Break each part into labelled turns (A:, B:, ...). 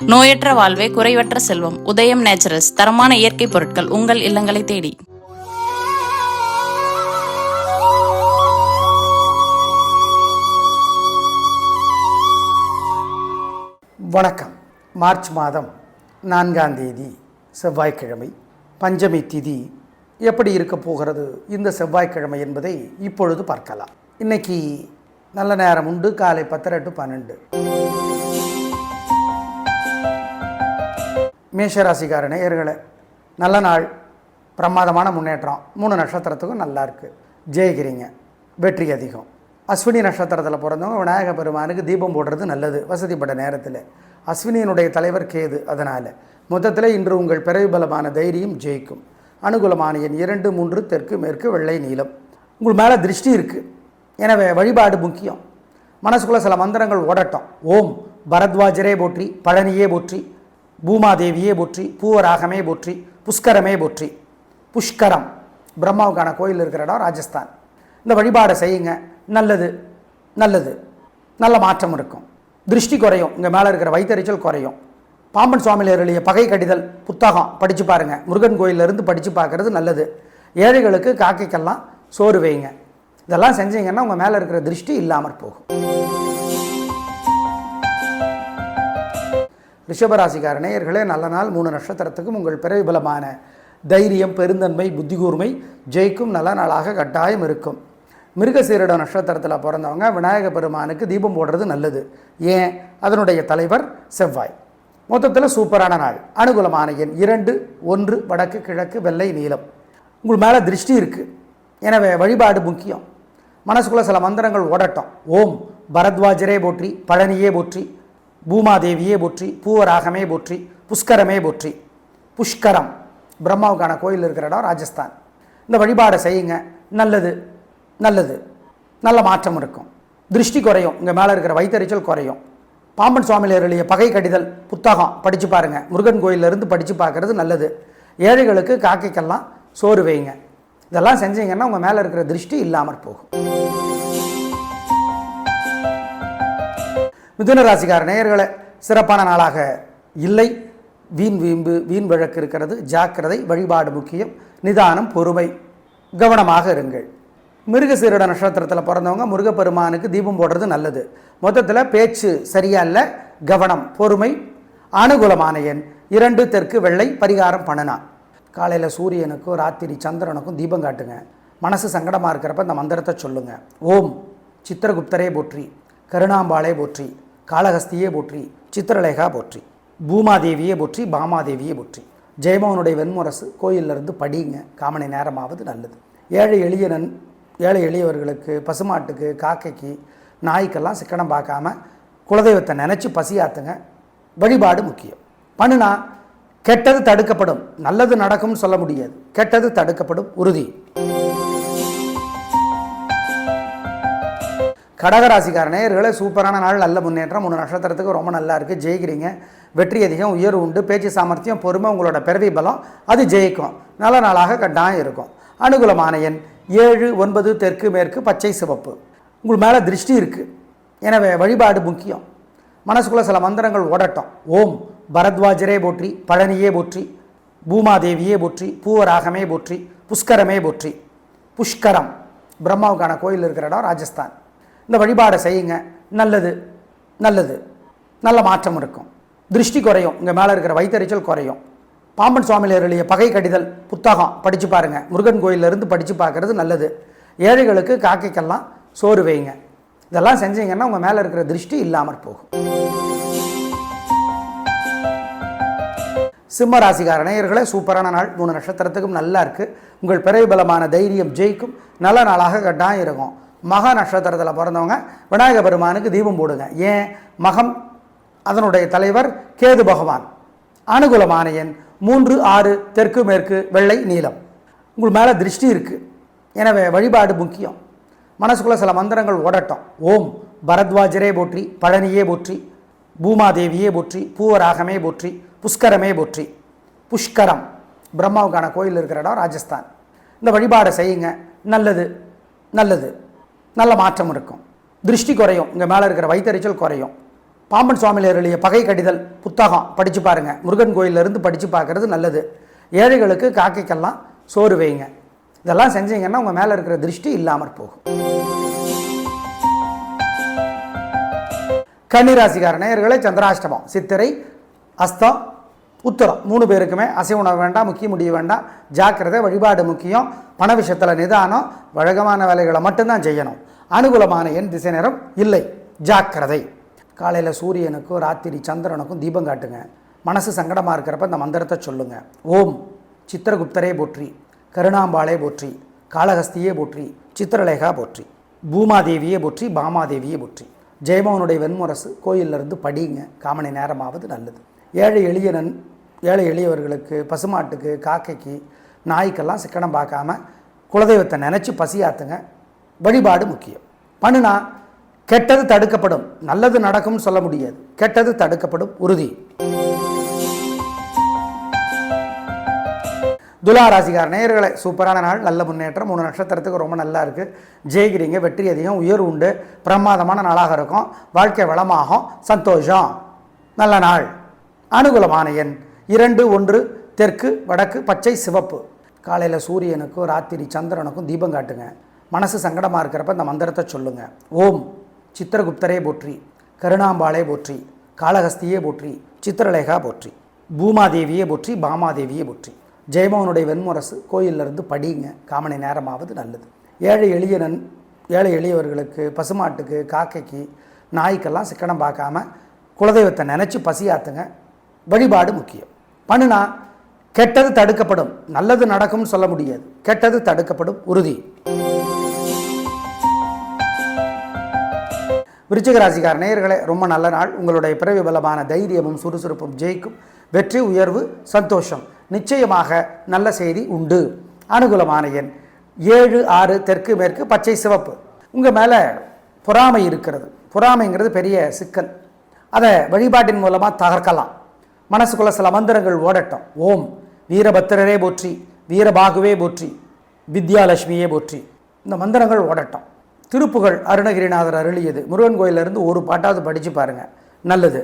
A: நோயற்ற வாழ்வே குறைவற்ற செல்வம். உதயம் நேச்சுரல்ஸ் தரமான இயற்கை பொருட்கள் உங்கள் இல்லங்களை தேடி.
B: வணக்கம். மார்ச் மாதம் 4ஆம் தேதி செவ்வாய்க்கிழமை. பஞ்சமி திதி எப்படி இருக்க போகிறது இந்த செவ்வாய்க்கிழமை என்பதை இப்பொழுது பார்க்கலாம். இன்னைக்கு நல்ல நேரம் உண்டு. காலை 10 to 12. மேஷராசிக்கார நேயர்களே, நல்ல நாள், பிரமாதமான முன்னேற்றம். 3 நட்சத்திரத்துக்கும் நல்லா இருக்குது. ஜெயிக்கிறீங்க, வெற்றி அதிகம். அஸ்வினி நட்சத்திரத்தில் பிறந்தவங்க விநாயக பெருமானுக்கு தீபம் போடுறது நல்லது வசதிப்பட்ட நேரத்தில். அஸ்வினியினுடைய தலைவர் கேது. அதனால் மொத்தத்தில் இன்று உங்கள் பிறவி பலமான தைரியம் ஜெயிக்கும். அனுகூலமான எண் 2, 3, தெற்கு மேற்கு வெள்ளை நீலம். உங்கள் மேலே திருஷ்டி இருக்குது, எனவே வழிபாடு முக்கியம். மனசுக்குள்ளே சில மந்திரங்கள் ஓடட்டும். ஓம் பரத்வாஜரே போற்றி, பழனியே போற்றி, பூமாதேவியே போற்றி, பூவராகமே போற்றி, புஷ்கரமே போற்றி. புஷ்கரம் பிரம்மாவுக்கான கோயில் இருக்கிற இடம் ராஜஸ்தான். இந்த வழிபாடை செய்யுங்க, நல்லது நல்லது. நல்ல மாற்றம் இருக்கும். திருஷ்டி குறையும், இங்கே மேலே இருக்கிற வைத்தறிச்சல் குறையும். பாம்பன் சுவாமியில் எழுதிய பகை கடிதல் புத்தகம் படித்து பாருங்கள். முருகன் கோயிலிருந்து படித்து பார்க்குறது நல்லது. ஏழைகளுக்கு காக்கைக்கெல்லாம் சோறு வைங்க. இதெல்லாம் செஞ்சீங்கன்னா உங்கள் மேலே இருக்கிற திருஷ்டி இல்லாமல் போகும். ரிஷபராசிக்கார நேயர்களே, நல்ல நாள். 3 நட்சத்திரத்துக்கும் உங்கள் பிறவி பலமான தைரியம், பெருந்தன்மை, புத்தி கூர்மை ஜெயிக்கும் நல்ல நாளாக கட்டாயம் இருக்கும். மிருகசீரிட நட்சத்திரத்தில் பிறந்தவங்க விநாயக பெருமானுக்கு தீபம் போடுறது நல்லது. ஏன்? அதனுடைய தலைவர் செவ்வாய். மொத்தத்தில் சூப்பரான நாள். அனுகூலமான எண் 2, 1, வடக்கு கிழக்கு வெள்ளை நீலம். உங்கள் மேலே திருஷ்டி இருக்குது, எனவே வழிபாடு முக்கியம். மனசுக்குள்ளே சில மந்திரங்கள் ஓடட்டும். ஓம் பரத்வாஜரே போற்றி, பழனியே போற்றி, பூமாதேவியே போற்றி, பூவராகமே போற்றி, புஷ்கரமே போற்றி. புஷ்கரம் பிரம்மாவுக்கான கோயில் இருக்கிற இடம் ராஜஸ்தான். இந்த வழிபாடை செய்யுங்க, நல்லது நல்லது. நல்ல மாற்றம் இருக்கும். திருஷ்டி குறையும், இங்கே மேலே இருக்கிற வைத்தறிச்சல் குறையும். பாம்பன் சுவாமியில் எழுதிய பகை கடிதல் புத்தகம் படித்து பாருங்கள். முருகன் கோயிலிருந்து படித்து பார்க்குறது நல்லது. ஏழைகளுக்கு காக்கைக்கெல்லாம் சோறு வைங்க. இதெல்லாம் செஞ்சீங்கன்னா உங்கள் மேலே இருக்கிற திருஷ்டி இல்லாமல் போகும். மிதுன ராசிக்கார நேயர்களே, சிறப்பான நாளாக இல்லை. வீண் வீம்பு, வீண் வழக்கு இருக்கிறது. ஜாக்கிரதை. வழிபாடு முக்கியம். நிதானம், பொறுமை, கவனமாக இருங்கள். மிருகசீரிட நட்சத்திரத்தில் பிறந்தவங்க முருகப்பெருமானுக்கு தீபம் போடுறது நல்லது. மொத்தத்தில் பேச்சு சரியா இல்லை, கவனம், பொறுமை. அனுகூலமான எண் 2, தெற்கு வெள்ளை. பரிகாரம் பண்ணனா. காலையில் சூரியனுக்கும் ராத்திரி சந்திரனுக்கும் தீபம் காட்டுங்க. மனசு சங்கடமாக இருக்கிறப்ப இந்த மந்திரத்தை சொல்லுங்கள். ஓம் சித்திரகுப்தரே போற்றி, கருணாம்பாளே போற்றி, காளஹஸ்தியே போற்றி, சித்திரலேகா போற்றி, பூமாதேவியே போற்றி, பாமாதேவியே போற்றி. ஜெயமோகனுடைய வெண்முரசு கோயிலிருந்து படிங்க. காமணி நேரமாவது நல்லது. ஏழை எளியவர்களுக்கு, பசுமாட்டுக்கு, காக்கைக்கு, நாய்க்கெல்லாம் சிக்கனம் பார்க்காம குலதெய்வத்தை நினச்சி பசியாத்துங்க. வழிபாடு முக்கியம். பண்ணுனா கெட்டது தடுக்கப்படும். நல்லது நடக்கும்னு சொல்ல முடியாது, கெட்டது தடுக்கப்படும் உறுதி. கடகராசிக்கார நேயர்களே, சூப்பரான நாள், நல்ல முன்னேற்றம். 3 நட்சத்திரத்துக்கு ரொம்ப நல்லா இருக்குது. ஜெயிக்கிறீங்க, வெற்றி அதிகம், உயர்வு உண்டு. பேச்சு சாமர்த்தியம், பொறுமை, உங்களோட பிறவி பலம் அது ஜெயிக்கும். நல்ல நாளாக கட்டாயம் இருக்கும். அனுகூலமான எண் 7, 9, தெற்கு மேற்கு பச்சை சிவப்பு. உங்கள் மேலே திருஷ்டி இருக்குது, எனவே வழிபாடு முக்கியம். மனசுக்குள்ளே சில மந்திரங்கள் ஓடட்டும். ஓம் பரத்வாஜரே போற்றி, பழனியே போற்றி, பூமாதேவியே போற்றி, பூவராகமே போற்றி, புஷ்கரமே போற்றி. புஷ்கரம் பிரம்மாவுக்கான கோயில் இருக்கிற இடம் ராஜஸ்தான். இந்த வழிபாடை செய்யுங்க, நல்லது நல்லது. நல்ல மாற்றம் இருக்கும். திருஷ்டி குறையும், இங்கே மேலே இருக்கிற வைத்தறிச்சல் குறையும். பாம்பன் சுவாமியில் எழுதிய பகை கடிதல் புத்தகம் படித்து பாருங்கள். முருகன் கோயிலிருந்து படித்து பார்க்குறது நல்லது. ஏழைகளுக்கு காக்கைக்கெல்லாம் சோறு வைங்க. இதெல்லாம் செஞ்சீங்கன்னா உங்கள் மேலே இருக்கிற திருஷ்டி இல்லாமல் போகும். சிம்ம ராசிக்கார நேயர்களே, சூப்பரான நாள். 3 நட்சத்திரத்துக்கும் நல்லா இருக்குது. உங்கள் பிறவி பலமான தைரியம் ஜெயிக்கும். நல்ல நாளாக கட்டாயம் இருக்கும். மக நட்சத்திரத்தில் பிறந்தவங்க விநாயக பெருமானுக்கு தீபம் போடுங்க. ஏன்? மகம் அதனுடைய தலைவர் கேது பகவான். அனுகூலமான எண் 3, 6, தெற்கு மேற்கு வெள்ளை நீலம். உங்கள் மேலே திருஷ்டி இருக்குது, எனவே வழிபாடு முக்கியம். மனசுக்குள்ளே சில மந்திரங்கள் ஓடட்டும். ஓம் பரத்வாஜரே போற்றி, பழனியே போற்றி, பூமாதேவியே போற்றி, பூவராகமே போற்றி, புஷ்கரமே போற்றி. புஷ்கரம் பிரம்மாவுக்கான கோயில் இருக்கிற இடம் ராஜஸ்தான். இந்த வழிபாடை செய்யுங்க, நல்லது நல்லது. நல்ல மாற்றம் இருக்கும். திருஷ்டி குறையும், இங்கே மேலே இருக்கிற வைத்தறிச்சல் குறையும். பாம்பன் சுவாமியில் எழுதிய பகை கடிதல் புத்தகம் படித்து பாருங்கள். முருகன் கோயிலிருந்து படித்து பார்க்குறது நல்லது. ஏழைகளுக்கு காக்கைக்கெல்லாம் சோறு வைங்க. இதெல்லாம் செஞ்சீங்கன்னா உங்கள் மேலே இருக்கிற திருஷ்டி இல்லாமற் போகும். கன்னிராசிக்கார நேயர்களே, சந்திராஷ்டமம், சித்திரை, அஸ்தம், உத்தரம் 3 பேருக்குமே அசைவ உணவு வேண்டாம், முக்கிய முடிய வேண்டாம். ஜாக்கிரதை, வழிபாடு முக்கியம். பண விஷயத்தில் நிதானம், வழக்கமான வேலைகளை மட்டும்தான் செய்யணும். அனுகூலமான எண் திசை நேரம் இல்லை, ஜாக்கிரதை. காலையில் சூரியனுக்கும் ராத்திரி சந்திரனுக்கும் தீபம் காட்டுங்க. மனசு சங்கடமாக இருக்கிறப்ப இந்த மந்திரத்தை சொல்லுங்கள். ஓம் சித்திரகுப்தரே போற்றி, கருணாம்பாளே போற்றி, காளஹஸ்தியே போற்றி, சித்திரலேகா போற்றி, பூமாதேவியே போற்றி, பாமாதேவியே போற்றி. ஜெயமோகனுடைய வெண்முரசு கோயிலிருந்து படிங்க. காமணி நேரமாவது நல்லது. ஏழை எளியவர்களுக்கு, பசுமாட்டுக்கு, காக்கைக்கு, நாய்க்கெல்லாம் சிக்கனம் பார்க்காம குலதெய்வத்தை நினச்சி பசியாத்துங்க. வழிபாடு முக்கியம். பண்ணுனா கெட்டது தடுக்கப்படும், நல்லது நடக்கும்னு சொல்ல முடியாது. கெட்டது தடுக்கப்படும், உறுதி. துலாராசிக்கார நேயர்களே, சூப்பரான நாள், நல்ல முன்னேற்றம். 3 நட்சத்திரத்துக்கு ரொம்ப நல்லா இருக்குது. ஜெயிக்கிறீங்க, வெற்றி அதிகம், உயர்வு உண்டு. பிரமாதமான நாளாக இருக்கும். வாழ்க்கை வளமாகும், சந்தோஷம். நல்ல நாள். அனுகூலமான எண் 2, 1, தெற்கு, வடக்கு, பச்சை, சிவப்பு. காலையில் சூரியனுக்கும் ராத்திரி சந்திரனுக்கும் தீபம் காட்டுங்க. மனசு சங்கடமாக இருக்கிறப்ப இந்த மந்திரத்தை சொல்லுங்கள். ஓம் சித்திரகுப்தரே போற்றி, கருணாம்பாளே போற்றி, காளஹஸ்தியே போற்றி, சித்திரலேகா போற்றி, பூமாதேவியே போற்றி, பாமாதேவியே போற்றி. ஜெயமோகனுடைய வெண்முரசு கோயிலிருந்து படிங்க. காமணி நேரமாவது நல்லது. ஏழை எளியவர்களுக்கு, பசுமாட்டுக்கு, காக்கைக்கு, நாய்க்கெல்லாம் சிக்கனம் பார்க்காம குலதெய்வத்தை நினச்சி பசியாத்துங்க. வழிபாடு முக்கியம். பண்ணுனா கெட்டது தடுக்கப்படும், நல்லது நடக்கும்னு சொல்ல முடியாது. கெட்டது தடுக்கப்படும், உறுதி. விருச்சிக ராசிக்கார நேயர்களே, ரொம்ப நல்ல நாள். உங்களுடைய பிறவி பலமான தைரியமும் சுறுசுறுப்பும் ஜெயிக்கும். வெற்றி, உயர்வு, சந்தோஷம். நிச்சயமாக நல்ல செய்தி உண்டு. அனுகூலமான எண் 7, 6, தெற்கு, மேற்கு, பச்சை, சிவப்பு. உங்கள் மேலே பொறாமை இருக்கிறது. பொறாமைங்கிறது பெரிய சிக்கல். அதை வழிபாட்டின் மூலமாக தகர்க்கலாம். மனசுக்குள்ள சில மந்திரங்கள் ஓடட்டும். ஓம் வீரபத்திரரே போற்றி, வீரபாகுவே போற்றி, வித்யாலட்சுமியே போற்றி. இந்த மந்திரங்கள் ஓடட்டும். திருப்புகழ் அருணகிரிநாதர் அருளியது. முருகன் கோயிலிருந்து ஒரு பாட்டாவது படித்து பாருங்கள், நல்லது.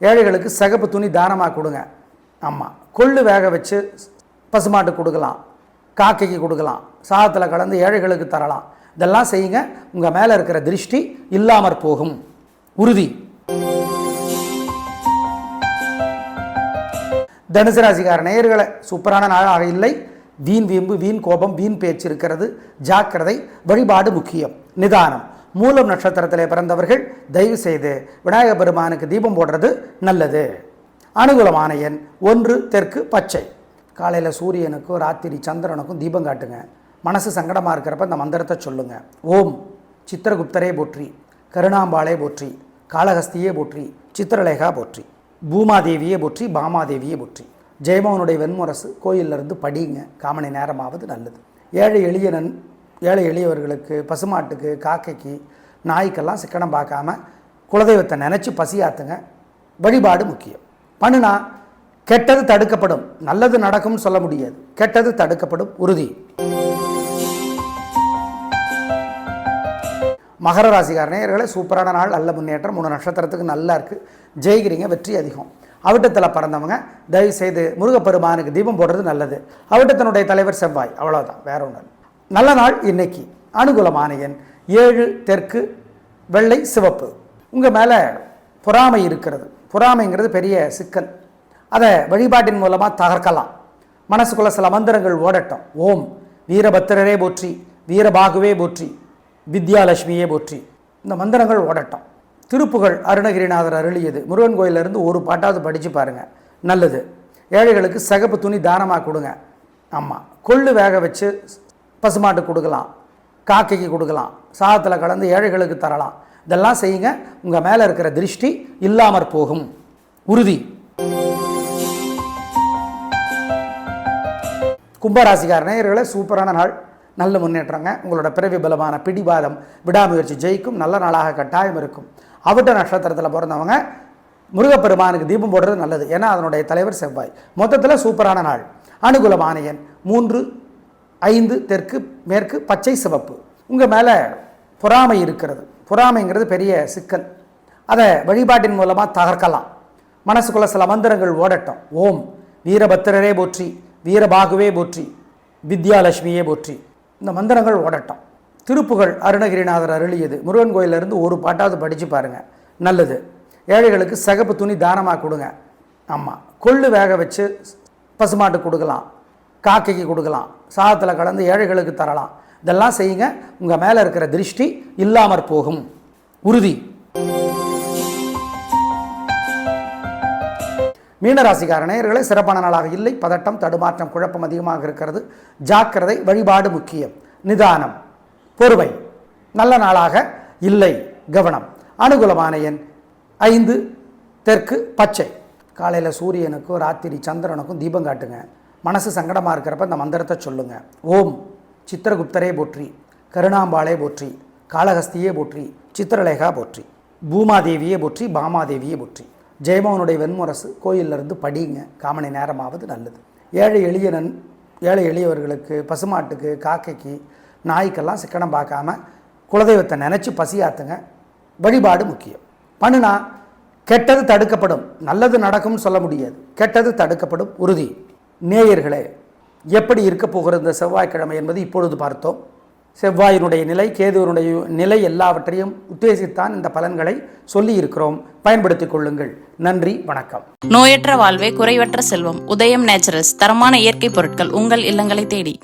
B: ஏழைகளுக்கு சிகப்பு துணி தானமாக கொடுங்க. ஆமாம், கொள்ளு வேக வச்சு பசுமாட்டு கொடுக்கலாம், காக்கைக்கு கொடுக்கலாம், சாதத்தில் கலந்து ஏழைகளுக்கு தரலாம். இதெல்லாம் செய்யுங்க. உங்கள் மேலே இருக்கிற திருஷ்டி இல்லாமற் போகும், உறுதி. தனுசு ராசிக்கார நேயர்களை, சூப்பரான நாளாக இல்லை. வீண் வீம்பு, வீண் கோபம், வீண் பேச்சு இருக்கிறது. ஜாக்கிரதை. வழிபாடு முக்கியம், நிதானம். மூலம் நட்சத்திரத்திலே பிறந்தவர்கள் தயவு செய்து விநாயக பெருமானுக்கு தீபம் போடுறது நல்லது. அனுகூலமான எண் 1, தெற்கு, பச்சை. காலையில் சூரியனுக்கும் ராத்திரி சந்திரனுக்கும் தீபம் காட்டுங்க. மனசு சங்கடமாக இருக்கிறப்ப இந்த மந்திரத்தை சொல்லுங்கள். ஓம் சித்திரகுப்தரே போற்றி, கருணாம்பாளே போற்றி, காளஹஸ்தியே போற்றி, சித்திரலேகா போற்றி, பூமாதேவியே போற்றி, பாமாதேவியே போற்றி. ஜெயமோகனுடைய வெண்முரசு கோயிலிருந்து படிங்க. காமணி நேரமாவது நல்லது. ஏழை எளியவர்களுக்கு, பசுமாட்டுக்கு, காக்கைக்கு, நாய்க்கெல்லாம் சிக்கனம் பார்க்காம குலதெய்வத்தை நினச்சி பசியாத்துங்க. வழிபாடு முக்கியம். பண்ணுனா கெட்டது தடுக்கப்படும், நல்லது நடக்கும்னு சொல்ல முடியாது. கெட்டது தடுக்கப்படும், உறுதி. மகர ராசிக்கார நேயர்களே, சூப்பரான நாள், நல்ல முன்னேற்றம். 3 நட்சத்திரத்துக்கு நல்லா இருக்குது. ஜெயிக்கிறீங்க, வெற்றி அதிகம். அவிட்டத்தில் பிறந்தவங்க தயவு செய்து முருகப்பெருமானுக்கு தீபம் போடுறது நல்லது. அவிட்டத்தினுடைய தலைவர் செவ்வாய், அவ்வளோதான், வேற ஒன்று. நல்ல நாள் இன்னைக்கு. அனுகூலமான எண் 7, தெற்கு, வெள்ளை, சிவப்பு. உங்கள் மேலே பொறாமை இருக்கிறது. பொறாமைங்கிறது பெரிய சிக்கல். அதை வழிபாட்டின் மூலமாக தகர்க்கலாம். மனசுக்குள்ள சில மந்திரங்கள் ஓடட்டும். ஓம் வீரபத்திரரே போற்றி, வீரபாகுவே போற்றி, வித்யாலட்சுமியே போற்றி. இந்த மந்திரங்கள் ஓடட்டும். திருப்புகழ் அருணகிரிநாதர் அருளியது. முருகன் கோயிலிருந்து ஒரு பாட்டாவது படித்து பாருங்கள், நல்லது. ஏழைகளுக்கு சிகப்பு துணி தானமாக கொடுங்க. ஆமாம், கொள்ளு வேக வச்சு பசுமாட்டு கொடுக்கலாம், காக்கைக்கு கொடுக்கலாம், சாதத்தில் கலந்து ஏழைகளுக்கு தரலாம். இதெல்லாம் செய்யுங்க. உங்கள் மேலே இருக்கிற திருஷ்டி இல்லாமற் போகும், உறுதி. கும்பராசிக்கார நேயர்களே, சூப்பரான நாள், நல்ல முன்னேற்றங்க. உங்களோட பிறவி பலமான பிடிவாதம், விடாமுயற்சி ஜெயிக்கும். நல்ல நாளாக கட்டாயம் இருக்கும். அவிட்ட நட்சத்திரத்தில் பிறந்தவங்க முருகப்பெருமானுக்கு தீபம் போடுறது நல்லது. ஏன்னா அதனுடைய தலைவர் செவ்வாய். மொத்தத்தில் சூப்பரான நாள். அனுகூலமான எண் 3, 5, தெற்கு, மேற்கு, பச்சை, சிவப்பு. உங்கள் மேலே பொறாமை இருக்கிறது. பொறாமைங்கிறது பெரிய சிக்கல். அதை வழிபாட்டின் மூலமாக தகர்க்கலாம். மனசுக்குள்ள சில மந்திரங்கள் ஓடட்டும். ஓம் வீரபத்திரரே போற்றி, வீரபாகுவே போற்றி, வித்யாலட்சுமியே போற்றி. இந்த மந்திரங்கள் ஓடட்டும். திருப்புகழ் அருணகிரிநாதர் அருளியது. முருகன் கோயிலிருந்து ஒரு பாட்டாவது படித்து பாருங்கள், நல்லது. ஏழைகளுக்கு சிகப்பு துணி தானமாக கொடுங்க. ஆமாம், கொள்ளு வேக வச்சு பசுமாட்டு கொடுக்கலாம், காக்கைக்கு கொடுக்கலாம், சாதத்தில் கலந்து ஏழைகளுக்கு தரலாம். இதெல்லாம் செய்யுங்க. உங்கள் மேலே இருக்கிற திருஷ்டி இல்லாமற் போகும், உறுதி. மீனராசிக்கார நேயர்களே, சிறப்பான நாளாக இல்லை. பதட்டம், தடுமாற்றம், குழப்பம் அதிகமாக இருக்கிறது. ஜாக்கிரதை. வழிபாடு முக்கியம். நிதானம், பொறுமை. நல்ல நாளாக இல்லை, கவனம். அனுகூலமான எண் 5, தெற்கு பச்சை. காலையில் சூரியனுக்கும் ராத்திரி சந்திரனுக்கும் தீபம் காட்டுங்க. மனசு சங்கடமாக இருக்கிறப்ப இந்த மந்திரத்தை சொல்லுங்கள். ஓம் சித்திரகுப்தரே போற்றி, கருணாம்பாளே போற்றி, காளஹஸ்தியே போற்றி, சித்திரலேகா போற்றி, பூமாதேவியே போற்றி, பாமாதேவியே போற்றி. ஜெயமோகனுடைய வெண்முரசு கோயிலிருந்து படிங்க. காமணி நேரமாவது நல்லது. ஏழை எளியவர்களுக்கு, பசுமாட்டுக்கு, காக்கைக்கு, நாய்க்கெல்லாம் சிக்கனம் பார்க்காம குலதெய்வத்தை நினச்சி பசியாத்துங்க. வழிபாடு முக்கியம். பண்ணுனா கெட்டது தடுக்கப்படும், நல்லது நடக்கும்னு சொல்ல முடியாது. கெட்டது தடுக்கப்படும், உறுதி. நேயர்களே, எப்படி இருக்க போகிறது இந்த செவ்வாய்க்கிழமை என்பது இப்பொழுது பார்த்தோம். செவ்வாயினுடைய நிலை, கேதுவனுடைய நிலை எல்லாவற்றையும் உத்தேசித்தான் இந்த பலன்களை சொல்லி இருக்கிறோம். பயன்படுத்திக் கொள்ளுங்கள். நன்றி, வணக்கம்.
A: நோயற்ற வாழ்வே குறைவற்ற செல்வம். உதயம் நேச்சுரல்ஸ் தரமான இயற்கை பொருட்கள் உங்கள் இல்லங்களை தேடி.